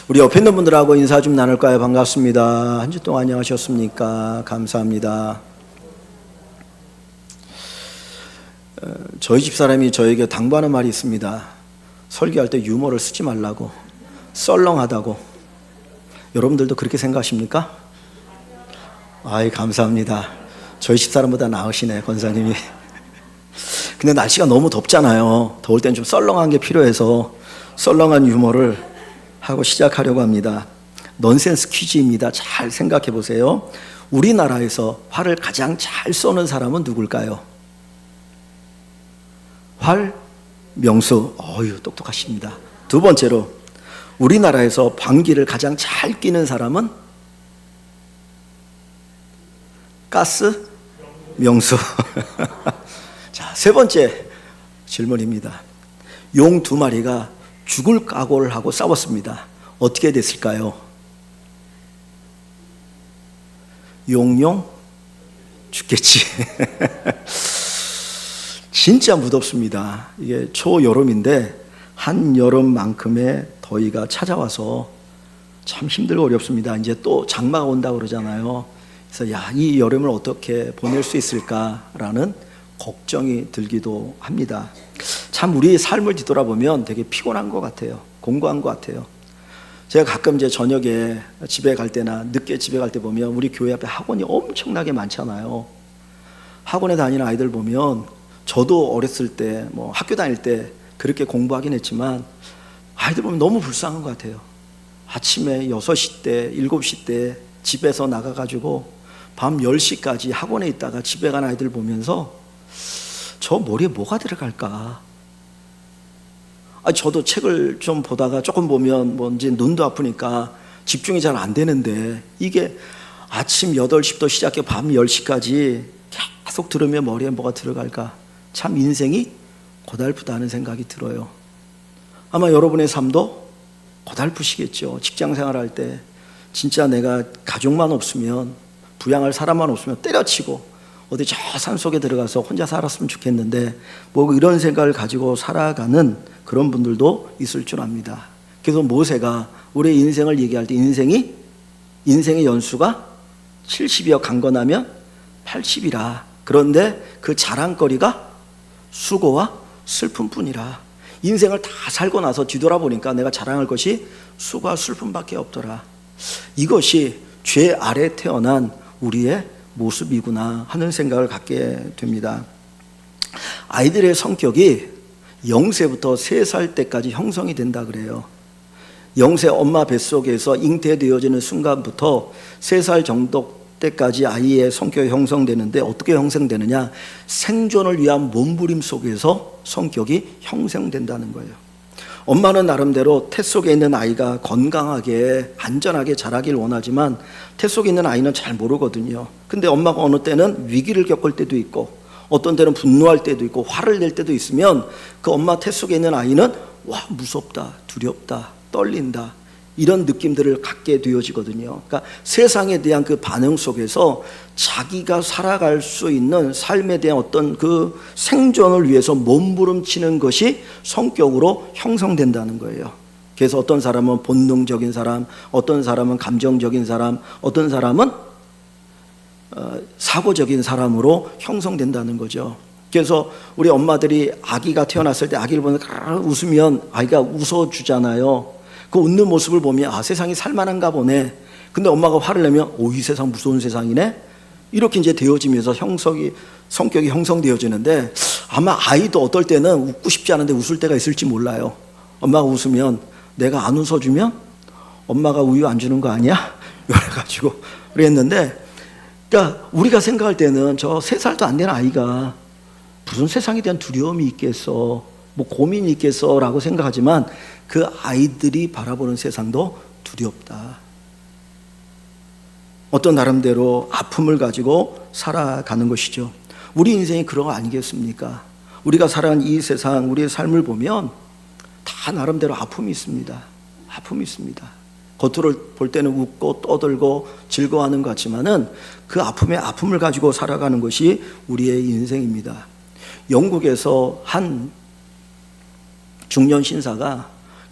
우리 옆에 있는 분들하고 인사 좀 나눌까요? 반갑습니다. 한 주 동안 안녕하셨습니까? 감사합니다. 저희 집사람이 저에게 당부하는 말이 있습니다. 설교할 때 유머를 쓰지 말라고, 썰렁하다고. 여러분들도 그렇게 생각하십니까? 아이, 감사합니다. 저희 집사람보다 나으시네, 권사님이. 근데 날씨가 너무 덥잖아요. 더울 땐 좀 썰렁한 게 필요해서 썰렁한 유머를 하고 시작하려고 합니다. 넌센스 퀴즈입니다. 잘 생각해 보세요. 우리나라에서 활을 가장 잘 쏘는 사람은 누굴까요? 활, 명수. 어휴, 똑똑하십니다. 두 번째로, 우리나라에서 방귀를 가장 잘 뀌는 사람은? 가스, 명수. 자, 세 번째 질문입니다. 용 두 마리가 죽을 각오를 하고 싸웠습니다. 어떻게 됐을까요? 용용 죽겠지. 진짜 무덥습니다. 이게 초여름인데 한여름만큼의 더위가 찾아와서 참 힘들고 어렵습니다. 이제 또 장마가 온다고 그러잖아요. 그래서 이 여름을 어떻게 보낼 수 있을까라는 걱정이 들기도 합니다. 참 우리의 삶을 뒤돌아보면 되게 피곤한 것 같아요. 공고한 것 같아요. 제가 가끔 이제 저녁에 집에 갈 때나 늦게 집에 갈 때 보면 우리 교회 앞에 학원이 엄청나게 많잖아요. 학원에 다니는 아이들 보면 저도 어렸을 때 뭐 학교 다닐 때 그렇게 공부하긴 했지만 아이들 보면 너무 불쌍한 것 같아요. 아침에 6시 때, 7시 때 집에서 나가가지고 밤 10시까지 학원에 있다가 집에 간 아이들 보면서 저 머리에 뭐가 들어갈까? 저도 책을 좀 보다가 조금 보면 뭐 이제 눈도 아프니까 집중이 잘 안 되는데 이게 아침 8시부터 시작해 밤 10시까지 계속 들으면 머리에 뭐가 들어갈까? 참 인생이 고달프다는 생각이 들어요. 아마 여러분의 삶도 고달프시겠죠. 직장 생활할 때 진짜 내가 가족만 없으면, 부양할 사람만 없으면 때려치고 어디 저 산속에 들어가서 혼자 살았으면 좋겠는데 뭐 이런 생각을 가지고 살아가는 그런 분들도 있을 줄 압니다. 그래서 모세가 우리의 인생을 얘기할 때 인생의 연수가 70이여 강건하면 80이라. 그런데 그 자랑거리가 수고와 슬픔뿐이라. 인생을 다 살고 나서 뒤돌아보니까 내가 자랑할 것이 수고와 슬픔밖에 없더라. 이것이 죄 아래 태어난 우리의 모습이구나 하는 생각을 갖게 됩니다. 아이들의 성격이 0세부터 3살 때까지 형성이 된다 그래요. 0세 엄마 뱃속에서 잉태되어지는 순간부터 3살 정도 때까지 아이의 성격이 형성되는데 어떻게 형성되느냐? 생존을 위한 몸부림 속에서 성격이 형성된다는 거예요. 엄마는 나름대로 태 속에 있는 아이가 건강하게 안전하게 자라길 원하지만 태 속에 있는 아이는 잘 모르거든요. 근데 엄마가 어느 때는 위기를 겪을 때도 있고 어떤 때는 분노할 때도 있고 화를 낼 때도 있으면 그 엄마 태 속에 있는 아이는 무섭다, 두렵다, 떨린다 이런 느낌들을 갖게 되어지거든요. 그러니까 세상에 대한 그 반응 속에서 자기가 살아갈 수 있는 삶에 대한 어떤 그 생존을 위해서 몸부림치는 것이 성격으로 형성된다는 거예요. 그래서 어떤 사람은 본능적인 사람, 어떤 사람은 감정적인 사람, 어떤 사람은 사고적인 사람으로 형성된다는 거죠. 그래서 우리 엄마들이 아기가 태어났을 때 아기를 보면 웃으면 아이가 웃어주잖아요. 그 웃는 모습을 보면 세상이 살만한가 보네. 근데 엄마가 화를 내면 이 세상 무서운 세상이네. 이렇게 이제 되어지면서 성격이 형성되어지는데 아마 아이도 어떨 때는 웃고 싶지 않은데 웃을 때가 있을지 몰라요. 엄마가 웃으면 내가 안 웃어주면 엄마가 우유 안 주는 거 아니야? 이래가지고 그랬는데, 그러니까 우리가 생각할 때는 저 3살도 안 되는 아이가 무슨 세상에 대한 두려움이 있겠어, 뭐 고민이 있겠어 라고 생각하지만 그 아이들이 바라보는 세상도 두렵다. 어떤 나름대로 아픔을 가지고 살아가는 것이죠. 우리 인생이 그런 거 아니겠습니까? 우리가 살아가는 이 세상, 우리의 삶을 보면 다 나름대로 아픔이 있습니다. 아픔이 있습니다. 겉으로 볼 때는 웃고 떠들고 즐거워하는 것 같지만은 그 아픔의 아픔을 가지고 살아가는 것이 우리의 인생입니다. 영국에서 한 중년 신사가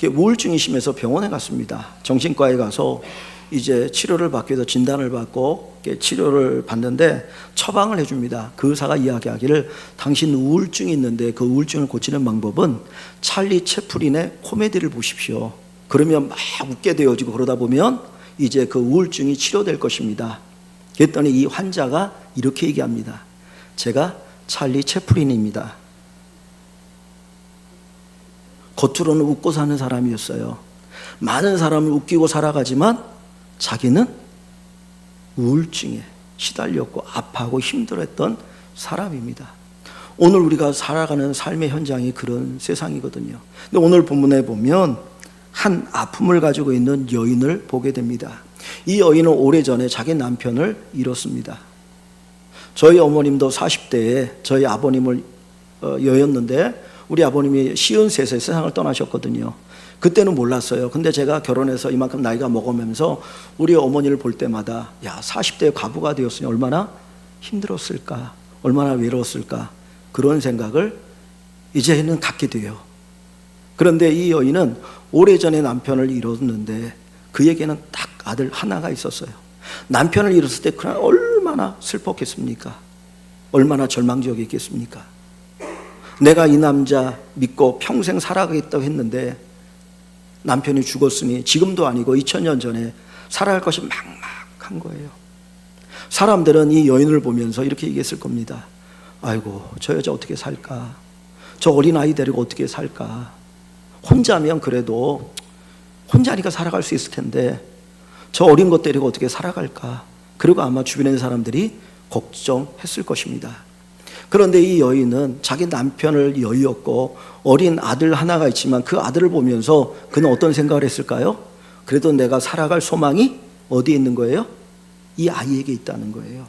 우울증이 심해서 병원에 갔습니다. 정신과에 가서 이제 치료를 받기 위해서 진단을 받고 치료를 받는데 처방을 해줍니다. 그 의사가 이야기하기를 당신 우울증이 있는데 그 우울증을 고치는 방법은 찰리 채플린의 코미디를 보십시오. 그러면 막 웃게 되어지고 그러다 보면 이제 그 우울증이 치료될 것입니다. 그랬더니 이 환자가 이렇게 얘기합니다. 제가 찰리 채플린입니다. 겉으로는 웃고 사는 사람이었어요. 많은 사람을 웃기고 살아가지만 자기는 우울증에 시달렸고 아파하고 힘들었던 사람입니다. 오늘 우리가 살아가는 삶의 현장이 그런 세상이거든요. 근데 오늘 본문에 보면 한 아픔을 가지고 있는 여인을 보게 됩니다. 이 여인은 오래전에 자기 남편을 잃었습니다. 저희 어머님도 40대에 저희 아버님을 여였는데 우리 아버님이 53세 세상을 떠나셨거든요. 그때는 몰랐어요. 근데 제가 결혼해서 이만큼 나이가 먹으면서 우리 어머니를 볼 때마다 40대에 과부가 되었으니 얼마나 힘들었을까, 얼마나 외로웠을까, 그런 생각을 이제는 갖게 돼요. 그런데 이 여인은 오래전에 남편을 잃었는데 그에게는 딱 아들 하나가 있었어요. 남편을 잃었을 때 그날 얼마나 슬펐겠습니까? 얼마나 절망적이겠습니까? 내가 이 남자 믿고 평생 살아가겠다고 했는데 남편이 죽었으니 지금도 아니고 2000년 전에 살아갈 것이 막막한 거예요. 사람들은 이 여인을 보면서 이렇게 얘기했을 겁니다. 아이고, 저 여자 어떻게 살까? 저 어린아이 데리고 어떻게 살까? 혼자면 그래도 혼자니까 살아갈 수 있을 텐데 저 어린 것 데리고 어떻게 살아갈까? 그리고 아마 주변에 있는 사람들이 걱정했을 것입니다. 그런데 이 여인은 자기 남편을 여의었고 어린 아들 하나가 있지만 그 아들을 보면서 그는 어떤 생각을 했을까요? 그래도 내가 살아갈 소망이 어디에 있는 거예요? 이 아이에게 있다는 거예요.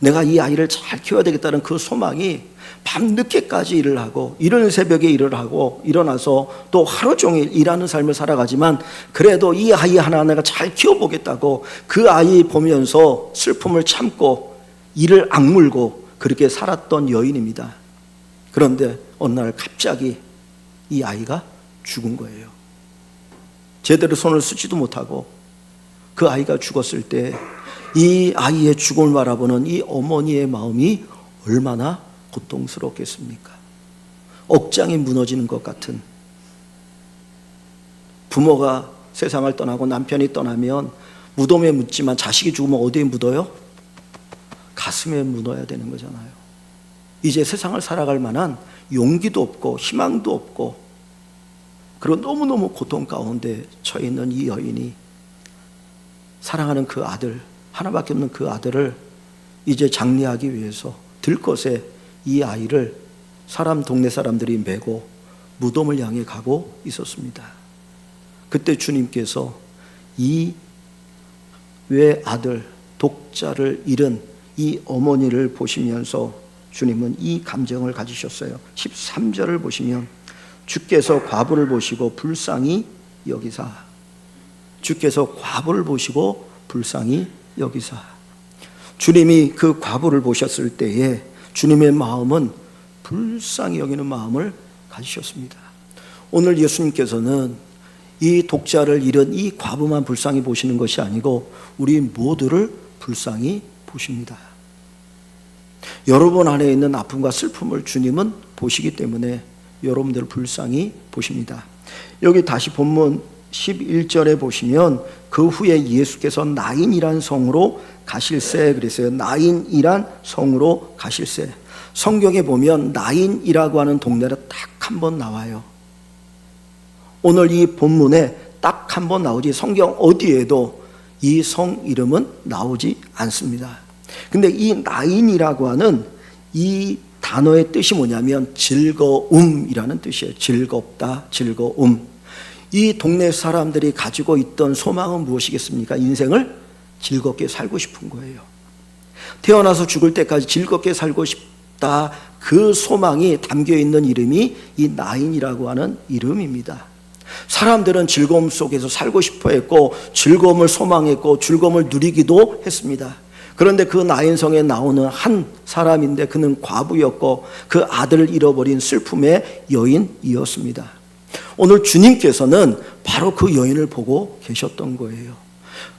내가 이 아이를 잘 키워야 되겠다는 그 소망이 밤늦게까지 일을 하고 이른 새벽에 일을 하고 일어나서 또 하루 종일 일하는 삶을 살아가지만 그래도 이 아이 하나 내가 잘 키워보겠다고 그 아이 보면서 슬픔을 참고 이를 악물고 그렇게 살았던 여인입니다. 그런데 어느 날 갑자기 이 아이가 죽은 거예요. 제대로 손을 쓰지도 못하고 그 아이가 죽었을 때 이 아이의 죽음을 바라보는 이 어머니의 마음이 얼마나 고통스럽겠습니까? 억장이 무너지는 것 같은, 부모가 세상을 떠나고 남편이 떠나면 무덤에 묻지만 자식이 죽으면 어디에 묻어요? 가슴에 묻어야 되는 거잖아요. 이제 세상을 살아갈 만한 용기도 없고 희망도 없고 그런 너무너무 고통 가운데 처해 있는 이 여인이 사랑하는 그 아들, 하나밖에 없는 그 아들을 이제 장례하기 위해서 들것에 이 아이를 동네 사람들이 메고 무덤을 향해 가고 있었습니다. 그때 주님께서 이 외아들, 독자를 잃은 이 어머니를 보시면서 주님은 이 감정을 가지셨어요. 13절을 보시면 주께서 과부를 보시고 불쌍히 여기사, 주께서 과부를 보시고 불쌍히 여기사. 주님이 그 과부를 보셨을 때에 주님의 마음은 불쌍히 여기는 마음을 가지셨습니다. 오늘 예수님께서는 이 독자를 잃은 이 과부만 불쌍히 보시는 것이 아니고 우리 모두를 불쌍히 보십니다. 여러분 안에 있는 아픔과 슬픔을 주님은 보시기 때문에 여러분들을 불쌍히 보십니다. 여기 다시 본문 11절에 보시면 그 후에 예수께서 나인이란 성으로 가실새 그랬어요. 나인이란 성으로 가실새. 성경에 보면 나인이라고 하는 동네가 딱 한 번 나와요. 오늘 이 본문에 딱 한 번 나오지 성경 어디에도 이 성 이름은 나오지 않습니다. 근데 이 나인이라고 하는 이 단어의 뜻이 뭐냐면 즐거움이라는 뜻이에요. 즐겁다, 즐거움. 이 동네 사람들이 가지고 있던 소망은 무엇이겠습니까? 인생을 즐겁게 살고 싶은 거예요. 태어나서 죽을 때까지 즐겁게 살고 싶다, 그 소망이 담겨있는 이름이 이 나인이라고 하는 이름입니다. 사람들은 즐거움 속에서 살고 싶어 했고 즐거움을 소망했고 즐거움을 누리기도 했습니다. 그런데 그 나인성에 나오는 한 사람인데 그는 과부였고 그 아들을 잃어버린 슬픔의 여인이었습니다. 오늘 주님께서는 바로 그 여인을 보고 계셨던 거예요.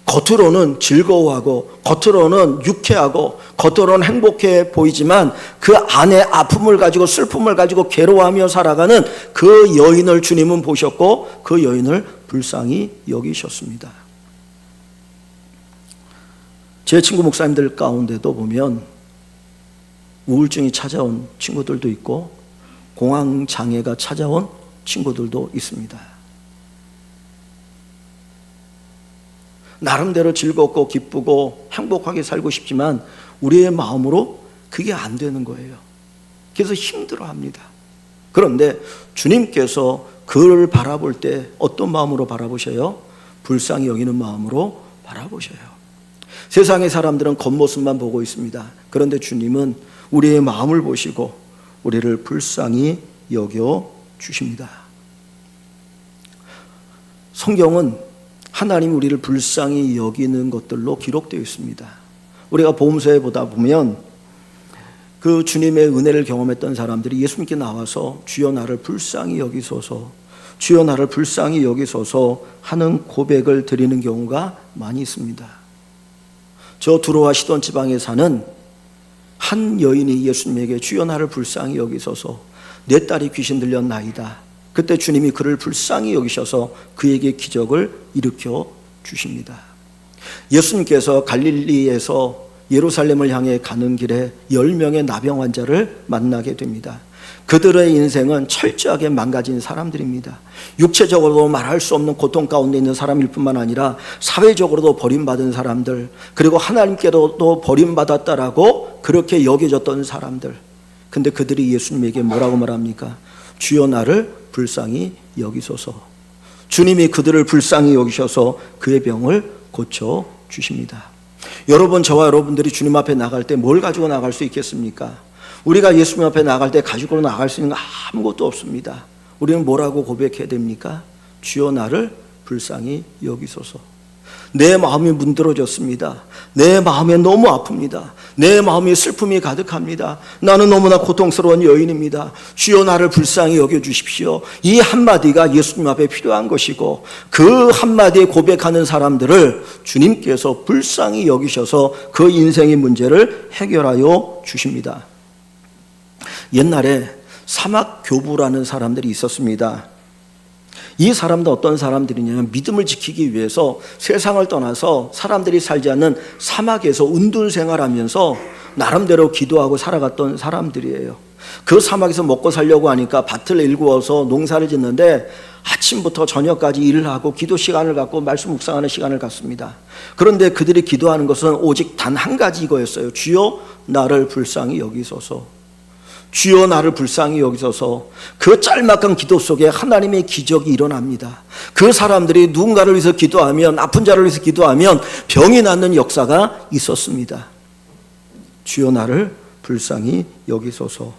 겉으로는 즐거워하고 겉으로는 유쾌하고 겉으로는 행복해 보이지만 그 안에 아픔을 가지고 슬픔을 가지고 괴로워하며 살아가는 그 여인을 주님은 보셨고 그 여인을 불쌍히 여기셨습니다. 제 친구 목사님들 가운데도 보면 우울증이 찾아온 친구들도 있고 공황장애가 찾아온 친구들도 있습니다. 나름대로 즐겁고 기쁘고 행복하게 살고 싶지만 우리의 마음으로 그게 안 되는 거예요. 그래서 힘들어합니다. 그런데 주님께서 그를 바라볼 때 어떤 마음으로 바라보셔요? 불쌍히 여기는 마음으로 바라보셔요. 세상의 사람들은 겉모습만 보고 있습니다. 그런데 주님은 우리의 마음을 보시고 우리를 불쌍히 여겨 주십니다. 성경은 하나님이 우리를 불쌍히 여기는 것들로 기록되어 있습니다. 우리가 복음서에 보다 보면 그 주님의 은혜를 경험했던 사람들이 예수님께 나와서 주여 나를 불쌍히 여기소서, 주여 나를 불쌍히 여기소서 하는 고백을 드리는 경우가 많이 있습니다. 저 두로와 시돈 지방에 사는 한 여인이 예수님에게 주여 나를 불쌍히 여기소서, 내 딸이 귀신 들렸나이다. 그때 주님이 그를 불쌍히 여기셔서 그에게 기적을 일으켜 주십니다. 예수님께서 갈릴리에서 예루살렘을 향해 가는 길에 10명의 나병 환자를 만나게 됩니다. 그들의 인생은 철저하게 망가진 사람들입니다. 육체적으로도 말할 수 없는 고통 가운데 있는 사람일 뿐만 아니라 사회적으로도 버림받은 사람들, 그리고 하나님께로도 버림받았다라고 그렇게 여겨졌던 사람들. 근데 그들이 예수님에게 뭐라고 말합니까? 주여 나를 불쌍히 여기소서. 주님이 그들을 불쌍히 여기셔서 그의 병을 고쳐 주십니다. 여러분, 저와 여러분들이 주님 앞에 나갈 때 뭘 가지고 나갈 수 있겠습니까? 우리가 예수님 앞에 나갈 때 가지고 나갈 수 있는 거 아무것도 없습니다. 우리는 뭐라고 고백해야 됩니까? 주여 나를 불쌍히 여기소서. 내 마음이 문드러졌습니다. 내 마음에 너무 아픕니다. 내 마음에 슬픔이 가득합니다. 나는 너무나 고통스러운 여인입니다. 주여 나를 불쌍히 여겨주십시오. 이 한마디가 예수님 앞에 필요한 것이고, 그 한마디에 고백하는 사람들을 주님께서 불쌍히 여기셔서 그 인생의 문제를 해결하여 주십니다. 옛날에 사막교부라는 사람들이 있었습니다. 이 사람도 어떤 사람들이냐면 믿음을 지키기 위해서 세상을 떠나서 사람들이 살지 않는 사막에서 운둔 생활하면서 나름대로 기도하고 살아갔던 사람들이에요. 그 사막에서 먹고 살려고 하니까 밭을 일구어서 농사를 짓는데 아침부터 저녁까지 일을 하고 기도 시간을 갖고 말씀 묵상하는 시간을 갖습니다. 그런데 그들이 기도하는 것은 오직 단 한 가지 이거였어요. 주여 나를 불쌍히 여기소서. 주여 나를 불쌍히 여기소서. 그 짤막한 기도 속에 하나님의 기적이 일어납니다. 그 사람들이 누군가를 위해서 기도하면, 아픈 자를 위해서 기도하면 병이 낫는 역사가 있었습니다. 주여 나를 불쌍히 여기소서.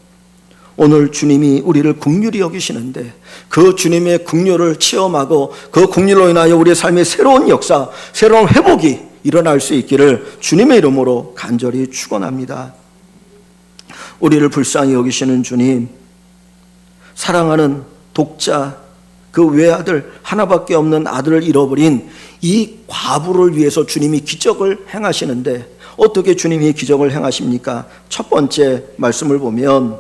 오늘 주님이 우리를 긍휼히 여기시는데 그 주님의 긍휼을 체험하고 그 긍휼로 인하여 우리의 삶의 새로운 역사, 새로운 회복이 일어날 수 있기를 주님의 이름으로 간절히 축원합니다. 우리를 불쌍히 여기시는 주님, 사랑하는 독자, 그 외아들, 하나밖에 없는 아들을 잃어버린 이 과부를 위해서 주님이 기적을 행하시는데 어떻게 주님이 기적을 행하십니까? 첫 번째 말씀을 보면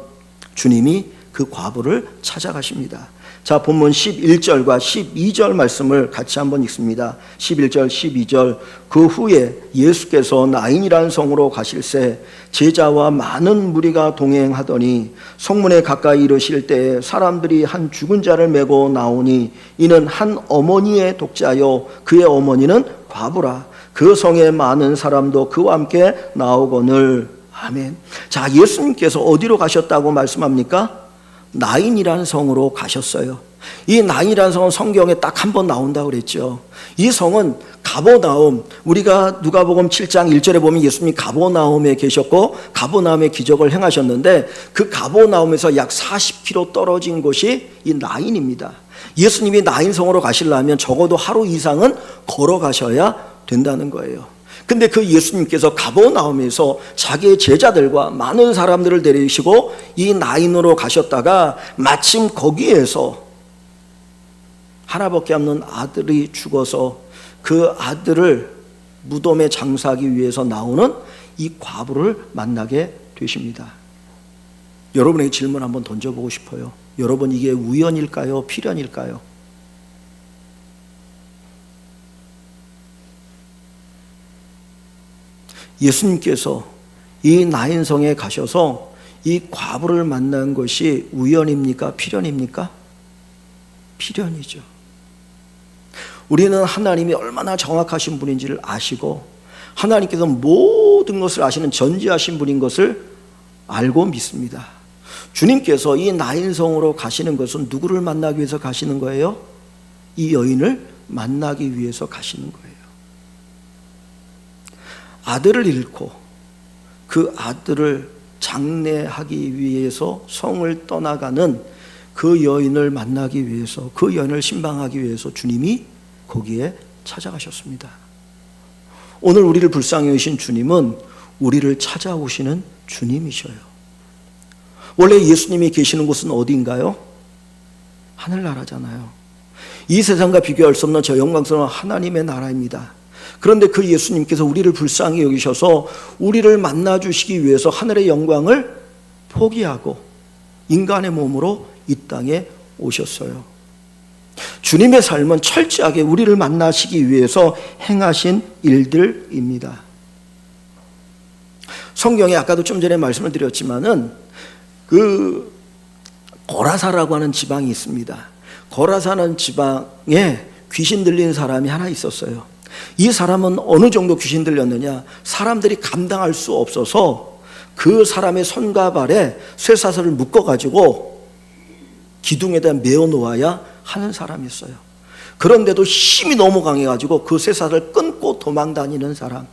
주님이 그 과부를 찾아가십니다. 자, 본문 11절과 12절 말씀을 같이 한번 읽습니다. 11절, 12절. 그 후에 예수께서 나인이라는 성으로 가실새 제자와 많은 무리가 동행하더니 성문에 가까이 이르실 때에 사람들이 한 죽은 자를 메고 나오니 이는 한 어머니의 독자요 그의 어머니는 과부라. 그 성에 많은 사람도 그와 함께 나오거늘. 아멘. 자, 예수님께서 어디로 가셨다고 말씀합니까? 나인이라는 성으로 가셨어요. 이 나인이라는 성은 성경에 딱 한 번 나온다고 그랬죠. 이 성은 가버나움, 우리가 누가복음 7장 1절에 보면 예수님이 가버나움에 계셨고 가버나움에 기적을 행하셨는데 그 가버나움에서 약 40km 떨어진 곳이 이 나인입니다. 예수님이 나인성으로 가시려면 적어도 하루 이상은 걸어가셔야 된다는 거예요. 근데 그 예수님께서 가버나움에서 자기의 제자들과 많은 사람들을 데리시고 이 나인으로 가셨다가 마침 거기에서 하나밖에 없는 아들이 죽어서 그 아들을 무덤에 장사하기 위해서 나오는 이 과부를 만나게 되십니다. 여러분에게 질문 한번 던져보고 싶어요. 여러분, 이게 우연일까요? 필연일까요? 예수님께서 이 나인성에 가셔서 이 과부를 만난 것이 우연입니까? 필연입니까? 필연이죠. 우리는 하나님이 얼마나 정확하신 분인지를 아시고 하나님께서 모든 것을 아시는 전지하신 분인 것을 알고 믿습니다. 주님께서 이 나인성으로 가시는 것은 누구를 만나기 위해서 가시는 거예요? 이 여인을 만나기 위해서 가시는 거예요. 아들을 잃고 그 아들을 장례하기 위해서 성을 떠나가는 그 여인을 만나기 위해서, 그 여인을 신방하기 위해서 주님이 거기에 찾아가셨습니다. 오늘 우리를 불쌍히 여기신 주님은 우리를 찾아오시는 주님이셔요. 원래 예수님이 계시는 곳은 어디인가요? 하늘나라잖아요. 이 세상과 비교할 수 없는 저 영광스러운 하나님의 나라입니다. 그런데 그 예수님께서 우리를 불쌍히 여기셔서 우리를 만나주시기 위해서 하늘의 영광을 포기하고 인간의 몸으로 이 땅에 오셨어요. 주님의 삶은 철저하게 우리를 만나시기 위해서 행하신 일들입니다. 성경에 아까도 좀 전에 말씀을 드렸지만은 그 고라사라고 하는 지방이 있습니다. 고라사는 지방에 귀신 들린 사람이 하나 있었어요. 이 사람은 어느 정도 귀신 들렸느냐, 사람들이 감당할 수 없어서 그 사람의 손과 발에 쇠사슬을 묶어가지고 기둥에다 메어 놓아야 하는 사람이었어요. 그런데도 힘이 너무 강해가지고 그 쇠사슬을 끊고 도망다니는 사람,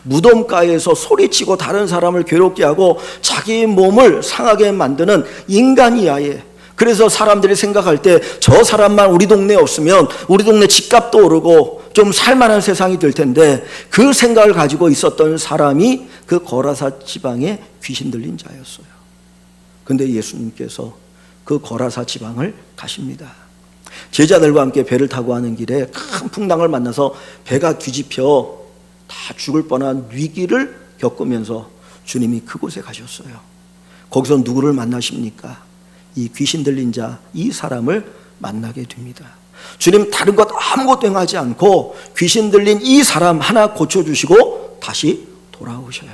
무덤가에서 소리치고 다른 사람을 괴롭게 하고 자기 몸을 상하게 만드는 인간이야에, 그래서 사람들이 생각할 때 저 사람만 우리 동네에 없으면 우리 동네 집값도 오르고 좀 살만한 세상이 될 텐데, 그 생각을 가지고 있었던 사람이 그 고라사 지방에 귀신 들린 자였어요. 근데 예수님께서 그 고라사 지방을 가십니다. 제자들과 함께 배를 타고 가는 길에 큰 풍랑을 만나서 배가 뒤집혀 다 죽을 뻔한 위기를 겪으면서 주님이 그곳에 가셨어요. 거기서 누구를 만나십니까? 이 귀신 들린 자, 이 사람을 만나게 됩니다. 주님 다른 것 아무것도 행하지 않고 귀신 들린 이 사람 하나 고쳐주시고 다시 돌아오셔요.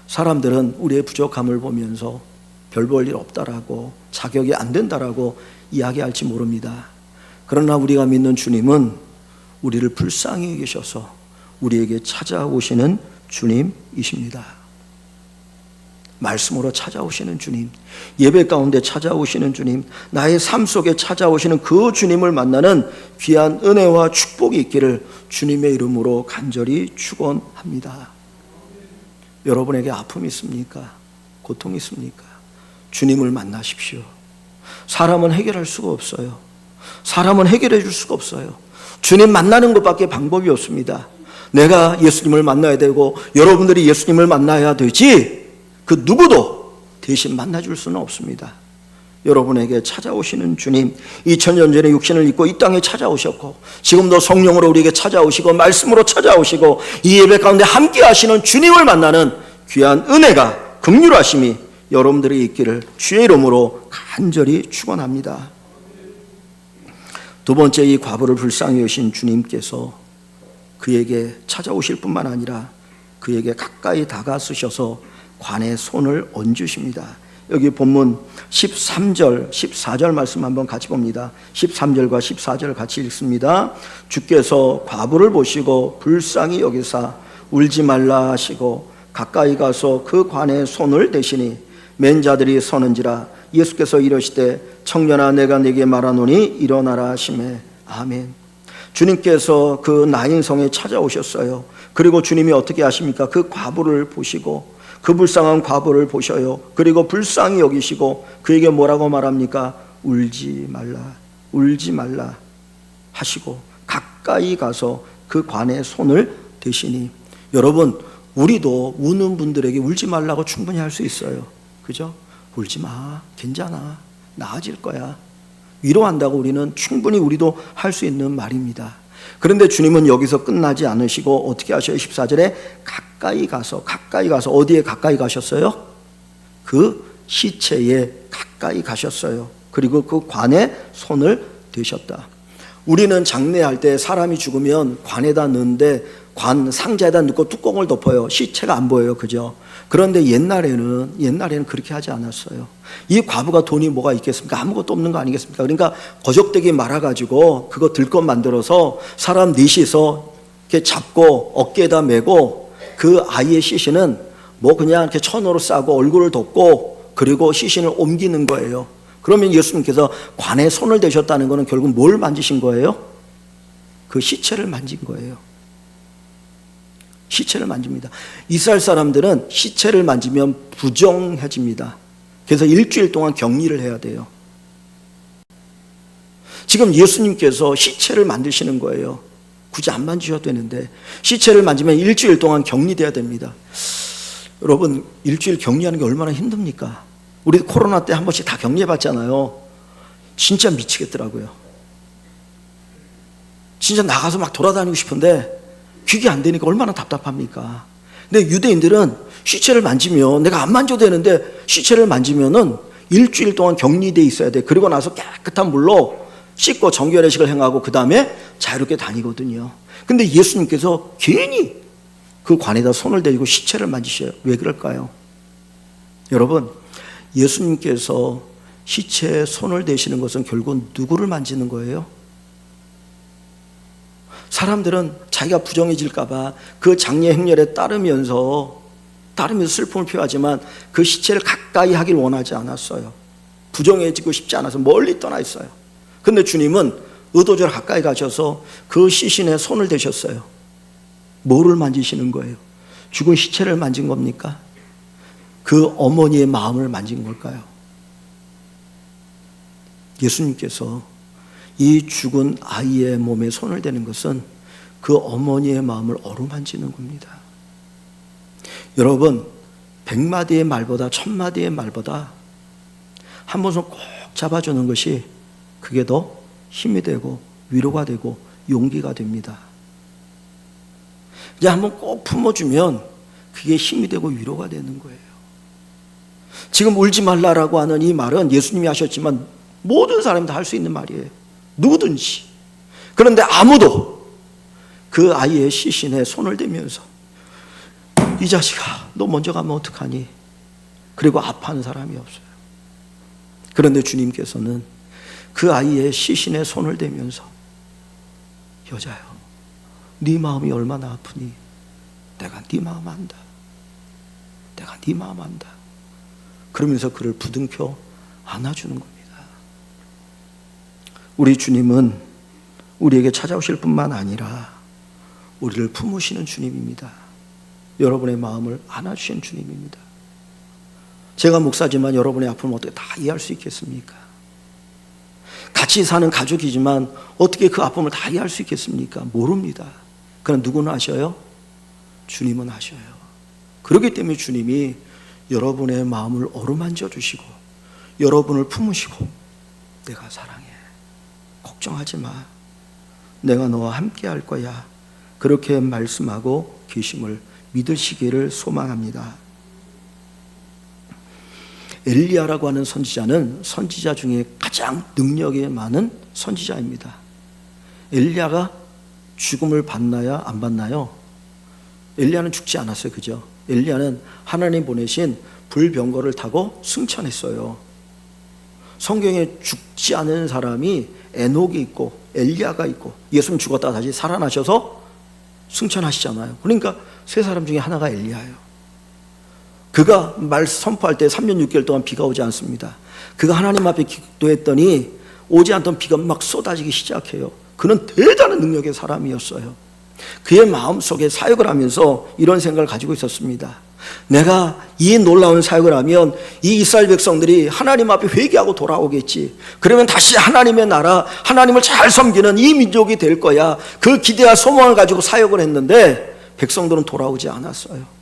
사람들은 우리의 부족함을 보면서 별 볼 일 없다라고, 자격이 안 된다라고 이야기할지 모릅니다. 그러나 우리가 믿는 주님은 우리를 불쌍히 여기셔서 우리에게 찾아오시는 주님이십니다. 말씀으로 찾아오시는 주님, 예배 가운데 찾아오시는 주님, 나의 삶 속에 찾아오시는 그 주님을 만나는 귀한 은혜와 축복이 있기를 주님의 이름으로 간절히 축원합니다. 여러분에게 아픔이 있습니까? 고통이 있습니까? 주님을 만나십시오. 사람은 해결할 수가 없어요. 사람은 해결해 줄 수가 없어요. 주님 만나는 것밖에 방법이 없습니다. 내가 예수님을 만나야 되고 여러분들이 예수님을 만나야 되지, 그 누구도 대신 만나줄 수는 없습니다. 여러분에게 찾아오시는 주님, 2000년 전에 육신을 입고 이 땅에 찾아오셨고 지금도 성령으로 우리에게 찾아오시고 말씀으로 찾아오시고 이 예배 가운데 함께 하시는 주님을 만나는 귀한 은혜가, 긍휼하심이 여러분들이 있기를 주의 이름으로 간절히 축원합니다. 두 번째, 이 과부를 불쌍히 여기신 주님께서 그에게 찾아오실 뿐만 아니라 그에게 가까이 다가서셔서 관에 손을 얹으십니다. 여기 본문 13절, 14절 말씀 한번 같이 봅니다. 13절과 14절 같이 읽습니다. 주께서 과부를 보시고 불쌍히 여기사 울지 말라 하시고 가까이 가서 그 관에 손을 대시니 맨 자들이 서는지라. 예수께서 이르시되 청년아 내가 네게 말하노니 일어나라 하시매. 아멘. 주님께서 그 나인성에 찾아오셨어요. 그리고 주님이 어떻게 하십니까? 그 과부를 보시고, 그 불쌍한 과부를 보셔요. 그리고 불쌍히 여기시고 그에게 뭐라고 말합니까? 울지 말라, 울지 말라 하시고 가까이 가서 그 관에 손을 대시니. 여러분, 우리도 우는 분들에게 울지 말라고 충분히 할 수 있어요. 그죠? 울지 마, 괜찮아, 나아질 거야. 위로한다고 우리는 충분히 우리도 할 수 있는 말입니다. 그런데 주님은 여기서 끝나지 않으시고 어떻게 하셔요? 14절에 가까이 가서 어디에 가까이 가셨어요? 그 시체에 가까이 가셨어요. 그리고 그 관에 손을 대셨다. 우리는 장례할 때 사람이 죽으면 관에다 넣는데 관 상자에다 넣고 뚜껑을 덮어요. 시체가 안 보여요. 그죠? 그런데 옛날에는 그렇게 하지 않았어요. 이 과부가 돈이 뭐가 있겠습니까? 아무것도 없는 거 아니겠습니까? 그러니까 거적대기 말아가지고 그거 들것 만들어서 사람 넷이서 이렇게 잡고 어깨에다 메고 그 아이의 시신은 뭐 그냥 이렇게 천으로 싸고 얼굴을 덮고 그리고 시신을 옮기는 거예요. 그러면 예수님께서 관에 손을 대셨다는 것은 결국 뭘 만지신 거예요? 그 시체를 만진 거예요. 시체를 만집니다. 이스라엘 사람들은 시체를 만지면 부정해집니다. 그래서 일주일 동안 격리를 해야 돼요. 지금 예수님께서 시체를 만드시는 거예요. 굳이 안 만지셔도 되는데 시체를 만지면 일주일 동안 격리돼야 됩니다. 여러분, 일주일 격리하는 게 얼마나 힘듭니까? 우리 코로나 때 한 번씩 다 격리해봤잖아요. 진짜 미치겠더라고요. 진짜 나가서 막 돌아다니고 싶은데 그게 안 되니까 얼마나 답답합니까? 근데 유대인들은 시체를 만지면 내가 안 만져도 되는데 시체를 만지면은 일주일 동안 격리돼 있어야 돼. 그리고 나서 깨끗한 물로 씻고 정결의식을 행하고 그 다음에 자유롭게 다니거든요. 근데 예수님께서 괜히 그 관에다 손을 대고 시체를 만지셔요. 왜 그럴까요? 여러분, 예수님께서 시체에 손을 대시는 것은 결국 누구를 만지는 거예요? 사람들은 자기가 부정해질까봐 그 장례 행렬에 따르면서 슬픔을 표하지만 그 시체를 가까이 하길 원하지 않았어요. 부정해지고 싶지 않아서 멀리 떠나 있어요. 근데 주님은 의도적으로 가까이 가셔서 그 시신에 손을 대셨어요. 뭐를 만지시는 거예요? 죽은 시체를 만진 겁니까? 그 어머니의 마음을 만진 걸까요? 예수님께서 이 죽은 아이의 몸에 손을 대는 것은 그 어머니의 마음을 어루만지는 겁니다. 여러분, 100마디의 말보다 1000마디의 말보다 한 번 손 꼭 잡아주는 것이 그게 더 힘이 되고 위로가 되고 용기가 됩니다. 이제 한번 꼭 품어주면 그게 힘이 되고 위로가 되는 거예요. 지금 울지 말라라고 하는 이 말은 예수님이 하셨지만 모든 사람이 다 할 수 있는 말이에요. 누구든지. 그런데 아무도 그 아이의 시신에 손을 대면서 이 자식아, 너 먼저 가면 어떡하니? 그리고 아파하는 사람이 없어요. 그런데 주님께서는 그 아이의 시신에 손을 대면서 여자여, 네 마음이 얼마나 아프니? 내가 네 마음 안다. 내가 네 마음 안다. 그러면서 그를 부둥켜 안아주는 겁니다. 우리 주님은 우리에게 찾아오실 뿐만 아니라 우리를 품으시는 주님입니다. 여러분의 마음을 안아주시는 주님입니다. 제가 목사지만 여러분의 아픔을 어떻게 다 이해할 수 있겠습니까? 같이 사는 가족이지만 어떻게 그 아픔을 다 이해할 수 있겠습니까? 모릅니다. 그럼 누구는 아셔요? 주님은 아셔요. 그렇기 때문에 주님이 여러분의 마음을 어루만져 주시고 여러분을 품으시고 내가 사랑해. 걱정하지 마. 내가 너와 함께 할 거야. 그렇게 말씀하고 계심을 믿으시기를 소망합니다. 엘리야라고 하는 선지자는 선지자 중에 가장 능력이 많은 선지자입니다. 엘리야가 죽음을 받나요? 안 받나요? 엘리야는 죽지 않았어요. 그죠? 엘리야는 하나님 보내신 불병거를 타고 승천했어요. 성경에 죽지 않은 사람이 에녹이 있고 엘리야가 있고 예수님 죽었다가 다시 살아나셔서 승천하시잖아요. 그러니까 세 사람 중에 하나가 엘리야예요. 그가 말 선포할 때 3년 6개월 동안 비가 오지 않습니다. 그가 하나님 앞에 기도했더니 오지 않던 비가 막 쏟아지기 시작해요. 그는 대단한 능력의 사람이었어요. 그의 마음속에 사역을 하면서 이런 생각을 가지고 있었습니다. 내가 이 놀라운 사역을 하면 이 이스라엘 백성들이 하나님 앞에 회개하고 돌아오겠지. 그러면 다시 하나님의 나라, 하나님을 잘 섬기는 이 민족이 될 거야. 그 기대와 소망을 가지고 사역을 했는데 백성들은 돌아오지 않았어요.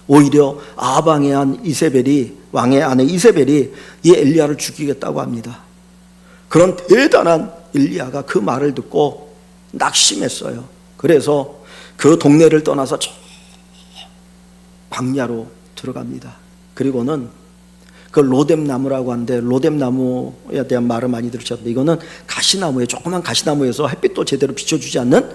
오히려 아방의 왕의 아내 이세벨이 이 엘리야를 죽이겠다고 합니다. 그런 대단한 엘리야가 그 말을 듣고 낙심했어요. 그래서 그 동네를 떠나서 저 광야로 들어갑니다. 그리고는 그 로뎀나무라고 하는데, 로뎀나무에 대한 말을 많이 들으셨는데, 이거는 가시나무에, 조그만 가시나무에서 햇빛도 제대로 비춰주지 않는,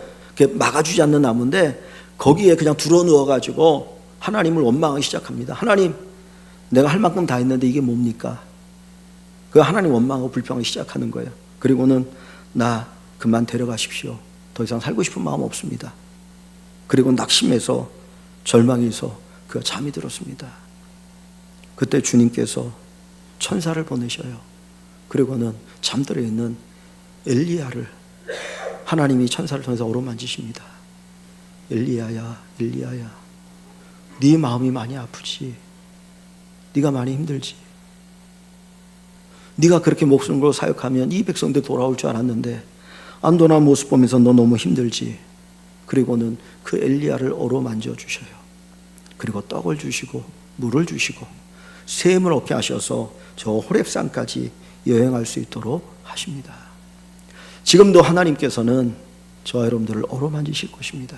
막아주지 않는 나무인데, 거기에 그냥 들어 누워가지고 하나님을 원망하기 시작합니다. 하나님, 내가 할 만큼 다 했는데 이게 뭡니까? 그 하나님 원망하고 불평하기 시작하는 거예요. 그리고는 나 그만 데려가십시오. 더 이상 살고 싶은 마음 없습니다. 그리고 낙심해서 절망해서 그가 잠이 들었습니다. 그때 주님께서 천사를 보내셔요. 그리고는 잠들어 있는 엘리야를 하나님이 천사를 통해서 어루만지십니다. 엘리야야, 엘리야야, 네 마음이 많이 아프지? 네가 많이 힘들지? 네가 그렇게 목숨 걸고 사역하면 이 백성들 돌아올 줄 알았는데 안 돌아온 모습 보면서 너 너무 힘들지? 그리고는 그 엘리야를 어루만져 주셔요. 그리고 떡을 주시고 물을 주시고 샘을 얻게 하셔서 저 호렙산까지 여행할 수 있도록 하십니다. 지금도 하나님께서는 저와 여러분들을 어루만지실 것입니다.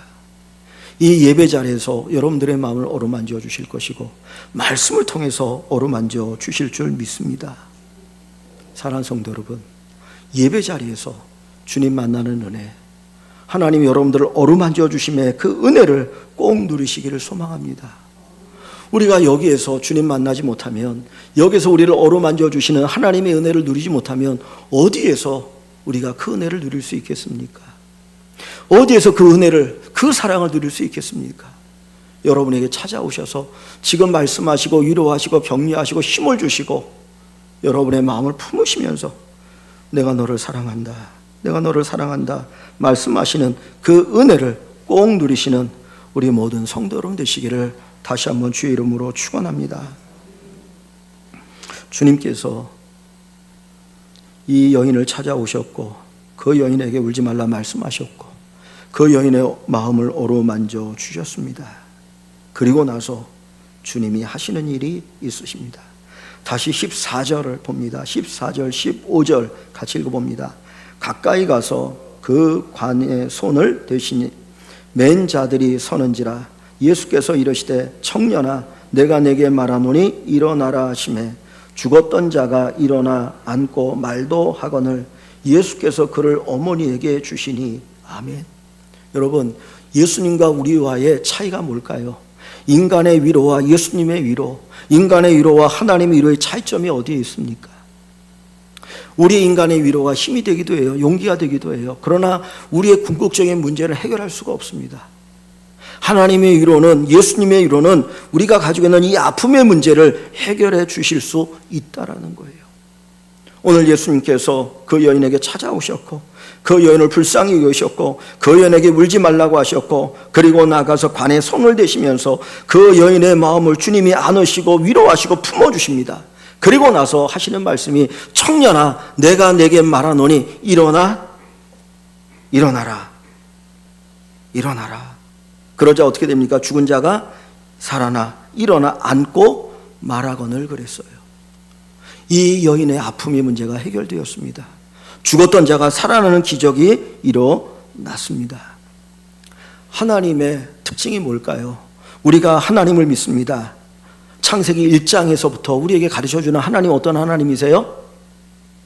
이 예배 자리에서 여러분들의 마음을 어루만져 주실 것이고 말씀을 통해서 어루만져 주실 줄 믿습니다. 사랑하는 성도 여러분, 예배 자리에서 주님 만나는 은혜, 하나님이 여러분들을 어루만져 주심의 그 은혜를 꼭 누리시기를 소망합니다. 우리가 여기에서 주님 만나지 못하면, 여기서 우리를 어루만져 주시는 하나님의 은혜를 누리지 못하면 어디에서 우리가 그 은혜를 누릴 수 있겠습니까? 어디에서 그 은혜를, 그 사랑을 누릴 수 있겠습니까? 여러분에게 찾아오셔서 지금 말씀하시고 위로하시고 격려하시고 힘을 주시고 여러분의 마음을 품으시면서 내가 너를 사랑한다, 내가 너를 사랑한다 말씀하시는 그 은혜를 꼭 누리시는 우리 모든 성도 여러분 되시기를 다시 한번 주의 이름으로 축원합니다. 주님께서 이 여인을 찾아오셨고 그 여인에게 울지 말라 말씀하셨고 그 여인의 마음을 어루만져 주셨습니다. 그리고 나서 주님이 하시는 일이 있으십니다. 다시 14절을 봅니다. 14절, 15절 같이 읽어봅니다. 가까이 가서 그 관에 손을 대시니 맨 자들이 서는지라 예수께서 이르시되 청년아 내가 내게 말하노니 일어나라 하시매 죽었던 자가 일어나 앉고 말도 하거늘 예수께서 그를 어머니에게 주시니. 아멘. 여러분, 예수님과 우리와의 차이가 뭘까요? 인간의 위로와 예수님의 위로, 인간의 위로와 하나님의 위로의 차이점이 어디에 있습니까? 우리 인간의 위로가 힘이 되기도 해요. 용기가 되기도 해요. 그러나 우리의 궁극적인 문제를 해결할 수가 없습니다. 하나님의 위로는, 예수님의 위로는 우리가 가지고 있는 이 아픔의 문제를 해결해 주실 수 있다라는 거예요. 오늘 예수님께서 그 여인에게 찾아오셨고 그 여인을 불쌍히 여기셨고 그 여인에게 울지 말라고 하셨고 그리고 나가서 관에 손을 대시면서 그 여인의 마음을 주님이 안으시고 위로하시고 품어주십니다. 그리고 나서 하시는 말씀이 청년아 내가 내게 말하노니 일어나라 일어나라. 그러자 어떻게 됩니까? 죽은 자가 살아나 일어나 앉고 말하거늘 그랬어요. 이 여인의 아픔의 문제가 해결되었습니다. 죽었던 자가 살아나는 기적이 일어났습니다. 하나님의 특징이 뭘까요? 우리가 하나님을 믿습니다. 창세기 1장에서부터 우리에게 가르쳐주는 하나님 어떤 하나님이세요?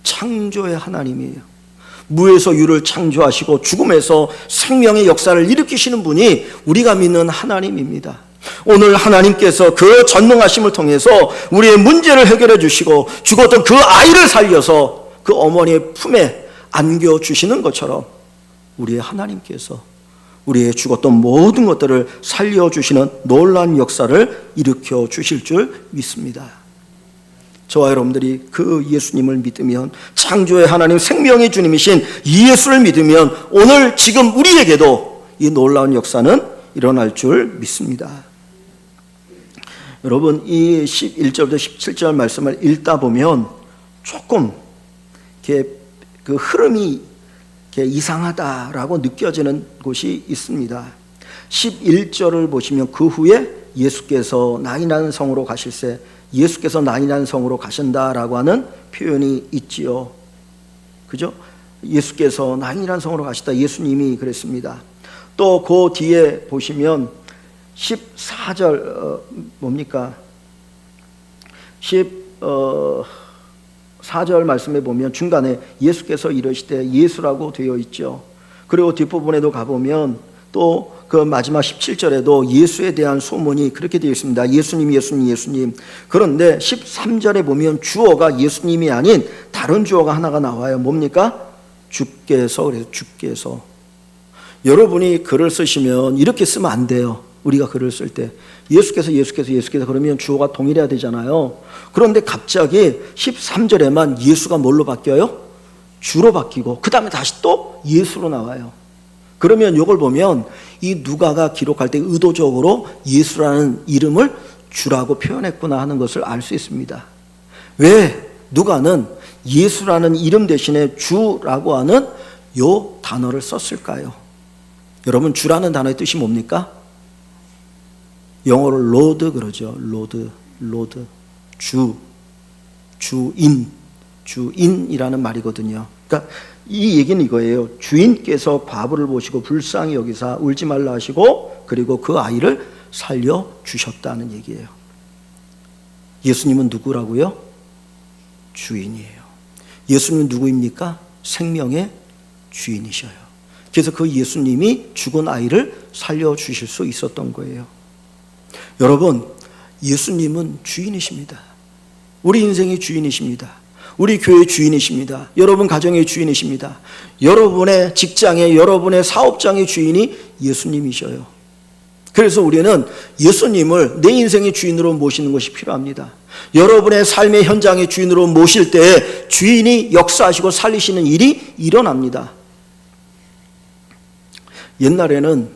창조의 하나님이에요. 무에서 유를 창조하시고 죽음에서 생명의 역사를 일으키시는 분이 우리가 믿는 하나님입니다. 오늘 하나님께서 그 전능하심을 통해서 우리의 문제를 해결해 주시고 죽었던 그 아이를 살려서 그 어머니의 품에 안겨주시는 것처럼 우리의 하나님께서 우리의 죽었던 모든 것들을 살려주시는 놀라운 역사를 일으켜 주실 줄 믿습니다. 저와 여러분들이 그 예수님을 믿으면, 창조의 하나님 생명의 주님이신 이 예수를 믿으면 오늘 지금 우리에게도 이 놀라운 역사는 일어날 줄 믿습니다. 여러분, 이 11절부터 17절 말씀을 읽다 보면 조금 이렇게 그 흐름이 이렇게 이상하다라고 느껴지는 곳이 있습니다. 11절을 보시면 그 후에 예수께서 나인한 성으로 가실새, 예수께서 나인한 성으로 가신다라고 하는 표현이 있지요. 그죠? 예수께서 나인이라는 성으로 가시다. 예수님이 그랬습니다. 또 그 뒤에 보시면 14절 뭡니까? 14절 말씀에 보면 중간에 예수께서 이르시되 예수라고 되어 있죠. 그리고 뒷부분에도 가보면 또 그 마지막 17절에도 예수에 대한 소문이 그렇게 되어 있습니다. 예수님, 예수님, 예수님. 그런데 13절에 보면 주어가 예수님이 아닌 다른 주어가 하나가 나와요. 뭡니까? 주께서. 그래서 주께서. 여러분이 글을 쓰시면 이렇게 쓰면 안 돼요. 우리가 글을 쓸 때 예수께서 그러면 주어가 동일해야 되잖아요. 그런데 갑자기 13절에만 예수가 뭘로 바뀌어요? 주로 바뀌고 그 다음에 다시 또 예수로 나와요. 그러면 이걸 보면 이 누가가 기록할 때 의도적으로 예수라는 이름을 주라고 표현했구나 하는 것을 알 수 있습니다. 왜 누가는 예수라는 이름 대신에 주라고 하는 요 단어를 썼을까요? 여러분, 주라는 단어의 뜻이 뭡니까? 영어로 로드 그러죠. 로드. 주인이라는 말이거든요. 그러니까 이 얘기는 이거예요. 주인께서 과부를 보시고 불쌍히 여기사 울지 말라 하시고 그리고 그 아이를 살려주셨다는 얘기예요. 예수님은 누구라고요? 주인이에요. 예수님은 누구입니까? 생명의 주인이셔요. 그래서 그 예수님이 죽은 아이를 살려주실 수 있었던 거예요. 여러분, 예수님은 주인이십니다. 우리 인생의 주인이십니다. 우리 교회의 주인이십니다. 여러분 가정의 주인이십니다. 여러분의 직장의, 여러분의 사업장의 주인이 예수님이셔요. 그래서 우리는 예수님을 내 인생의 주인으로 모시는 것이 필요합니다. 여러분의 삶의 현장의 주인으로 모실 때 주인이 역사하시고 살리시는 일이 일어납니다. 옛날에는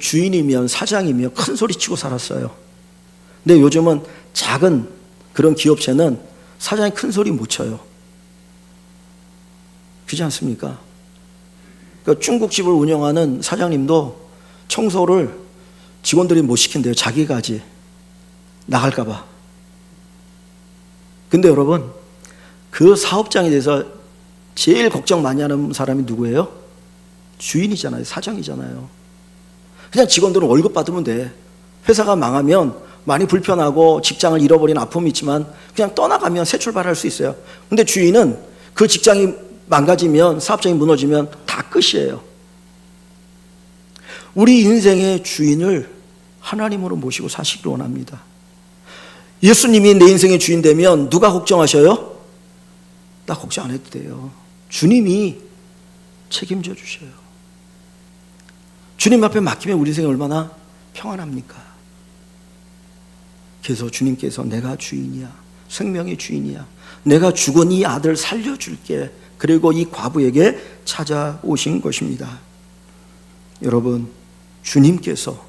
주인이면 사장이면 큰 소리치고 살았어요. 근데 요즘은 작은 그런 기업체는 사장이 큰 소리 못 쳐요. 그렇지 않습니까? 그러니까 중국집을 운영하는 사장님도 청소를 직원들이 못 시킨대요. 자기가 하지. 나갈까 봐. 근데 여러분, 그 사업장에 대해서 제일 걱정 많이 하는 사람이 누구예요? 주인이잖아요. 사장이잖아요. 그냥 직원들은 월급 받으면 돼. 회사가 망하면 많이 불편하고 직장을 잃어버린 아픔이 있지만 그냥 떠나가면 새 출발할 수 있어요. 근데 주인은 그 직장이 망가지면, 사업장이 무너지면 다 끝이에요. 우리 인생의 주인을 하나님으로 모시고 사시기를 원합니다. 예수님이 내 인생의 주인 되면 누가 걱정하셔요? 나 걱정 안 해도 돼요. 주님이 책임져 주셔요. 주님 앞에 맡기면 우리 인생이 얼마나 평안합니까? 그래서 주님께서 내가 주인이야. 생명의 주인이야. 내가 죽은 이 아들 살려줄게. 그리고 이 과부에게 찾아오신 것입니다. 여러분, 주님께서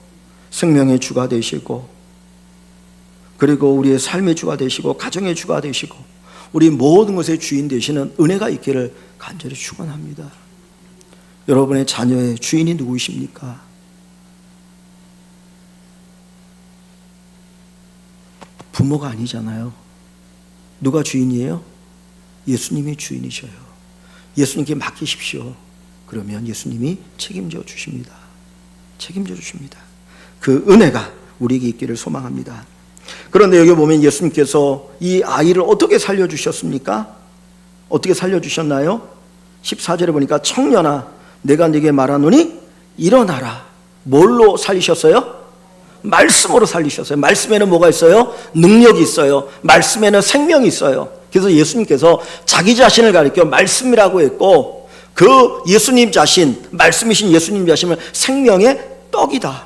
생명의 주가 되시고 그리고 우리의 삶의 주가 되시고 가정의 주가 되시고 우리 모든 것의 주인 되시는 은혜가 있기를 간절히 축원합니다. 여러분의 자녀의 주인이 누구이십니까? 부모가 아니잖아요. 누가 주인이에요? 예수님이 주인이셔요. 예수님께 맡기십시오. 그러면 예수님이 책임져 주십니다. 책임져 주십니다. 그 은혜가 우리에게 있기를 소망합니다. 그런데 여기 보면 예수님께서 이 아이를 어떻게 살려주셨습니까? 어떻게 살려주셨나요? 14절에 보니까 청년아 내가 네게 말하노니 일어나라. 뭘로 살리셨어요? 말씀으로 살리셨어요. 말씀에는 뭐가 있어요? 능력이 있어요. 말씀에는 생명이 있어요. 그래서 예수님께서 자기 자신을 가리켜 말씀이라고 했고 그 예수님 자신, 말씀이신 예수님 자신을 생명의 떡이다.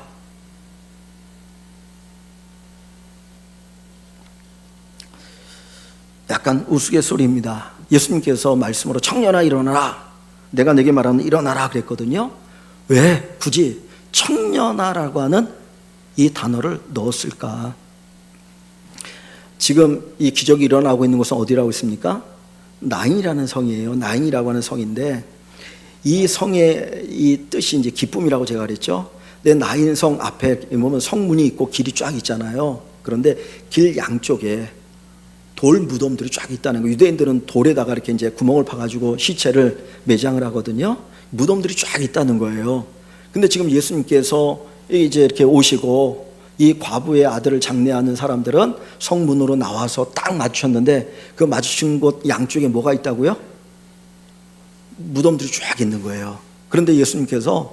약간 우스갯소리입니다. 예수님께서 말씀으로 청년아 일어나라. 내가 내게 말하는 일어나라 그랬거든요. 왜 굳이 청년아라고 하는 이 단어를 넣었을까? 지금 이 기적이 일어나고 있는 곳은 어디라고 있습니까? 나인이라는 성이에요. 나인이라고 하는 성인데 이 성의 이 뜻이 이제 기쁨이라고 제가 그랬죠. 근데 나인 성 앞에 보면 성문이 있고 길이 쫙 있잖아요. 그런데 길 양쪽에 돌 무덤들이 쫙 있다는 거예요. 유대인들은 돌에다가 이렇게 이제 구멍을 파가지고 시체를 매장을 하거든요. 무덤들이 쫙 있다는 거예요. 근데 지금 예수님께서 이제 이렇게 오시고 이 과부의 아들을 장례하는 사람들은 성문으로 나와서 딱 맞추셨는데 그 맞추신 곳 양쪽에 뭐가 있다고요? 무덤들이 쫙 있는 거예요. 그런데 예수님께서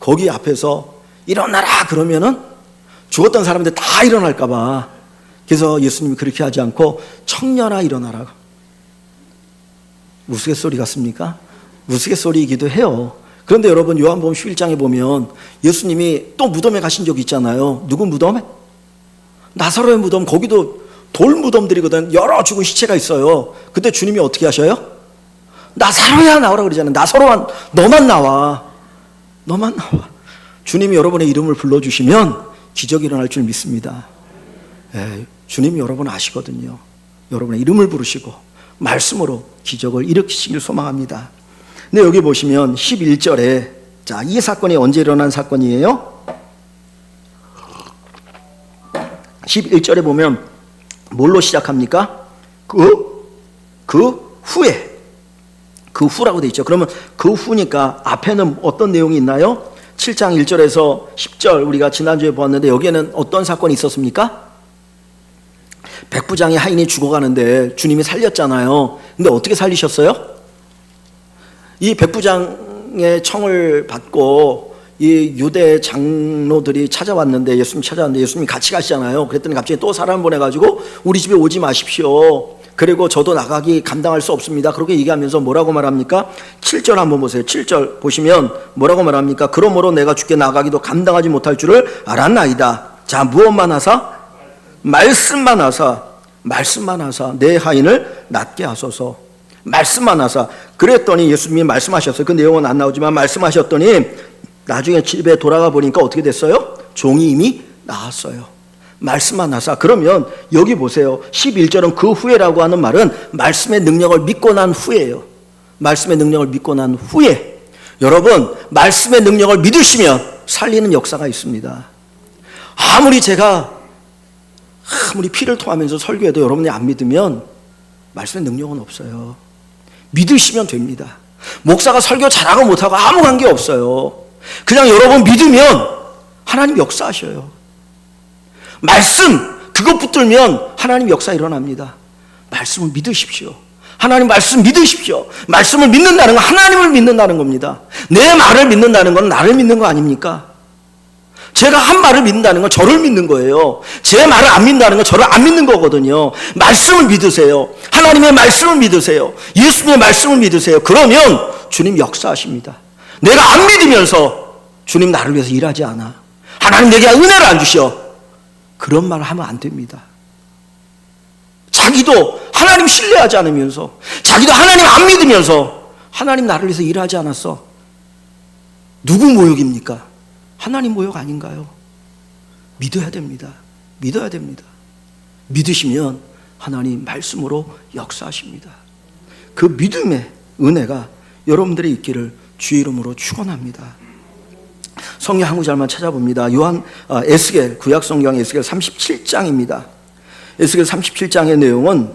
거기 앞에서 일어나라 그러면은 죽었던 사람들 다 일어날까 봐, 그래서 예수님이 그렇게 하지 않고 청년아 일어나라. 우스갯소리 같습니까? 우스갯소리이기도 해요. 그런데 여러분 요한복음 11장에 보면 예수님이 또 무덤에 가신 적이 있잖아요. 누구 무덤에? 나사로의 무덤. 거기도 돌 무덤들이거든. 여러 죽은 시체가 있어요. 그때 주님이 어떻게 하셔요? 나사로야 나오라 그러잖아요. 나사로만 너만 나와. 너만 나와. 주님이 여러분의 이름을 불러주시면 기적이 일어날 줄 믿습니다. 주님이 여러분 아시거든요. 여러분의 이름을 부르시고 말씀으로 기적을 일으키시길 소망합니다. 근데 여기 보시면 11절에, 자, 이 사건이 언제 일어난 사건이에요? 11절에 보면 뭘로 시작합니까? 그 후에, 그 후라고 돼 있죠. 그러면 그 후니까 앞에는 어떤 내용이 있나요? 7장 1절에서 10절 우리가 지난주에 보았는데 여기에는 어떤 사건이 있었습니까? 백부장의 하인이 죽어가는데 주님이 살렸잖아요. 근데 어떻게 살리셨어요? 이 백부장의 청을 받고 이 유대 장로들이 찾아왔는데, 예수님 찾아왔는데 예수님이 같이 가시잖아요. 그랬더니 갑자기 또 사람 보내가지고 우리 집에 오지 마십시오. 그리고 저도 나가기 감당할 수 없습니다. 그렇게 얘기하면서 뭐라고 말합니까? 7절 한번 보세요. 7절 보시면 뭐라고 말합니까? 그러므로 내가 주께 나가기도 감당하지 못할 줄을 알았나이다. 자, 무엇만 하사? 말씀만 하사 내 하인을 낫게 하소서. 말씀만 하사. 그랬더니 예수님이 말씀하셨어요. 그 내용은 안 나오지만 말씀하셨더니 나중에 집에 돌아가 보니까 어떻게 됐어요? 종이 이미 나았어요. 말씀만 하사. 그러면 여기 보세요. 11절은 그 후에라고 하는 말은 말씀의 능력을 믿고 난 후에요. 말씀의 능력을 믿고 난 후에. 여러분, 말씀의 능력을 믿으시면 살리는 역사가 있습니다. 아무리 피를 토하면서 설교해도 여러분이 안 믿으면 말씀의 능력은 없어요. 믿으시면 됩니다. 목사가 설교 잘하고 못하고 아무 관계 없어요. 그냥 여러분 믿으면 하나님 역사하셔요. 말씀, 그것 붙들면 하나님 역사 일어납니다. 말씀을 믿으십시오. 하나님 말씀 믿으십시오. 말씀을 믿는다는 건 하나님을 믿는다는 겁니다. 내 말을 믿는다는 건 나를 믿는 거 아닙니까? 제가 한 말을 믿는다는 건 저를 믿는 거예요. 제 말을 안 믿는다는 건 저를 안 믿는 거거든요. 말씀을 믿으세요. 하나님의 말씀을 믿으세요. 예수님의 말씀을 믿으세요. 그러면 주님 역사하십니다. 내가 안 믿으면서 주님 나를 위해서 일하지 않아, 하나님 내게 은혜를 안 주셔, 그런 말을 하면 안 됩니다. 자기도 하나님 신뢰하지 않으면서, 자기도 하나님 안 믿으면서 하나님 나를 위해서 일하지 않았어. 누구 모욕입니까? 하나님 모욕 아닌가요? 믿어야 됩니다. 믿어야 됩니다. 믿으시면 하나님 말씀으로 역사하십니다. 그 믿음의 은혜가 여러분들의 있기를 주의 이름으로 축원합니다. 성경 한 구절만 찾아봅니다. 에스겔, 구약성경 에스겔 37장입니다. 에스겔 37장의 내용은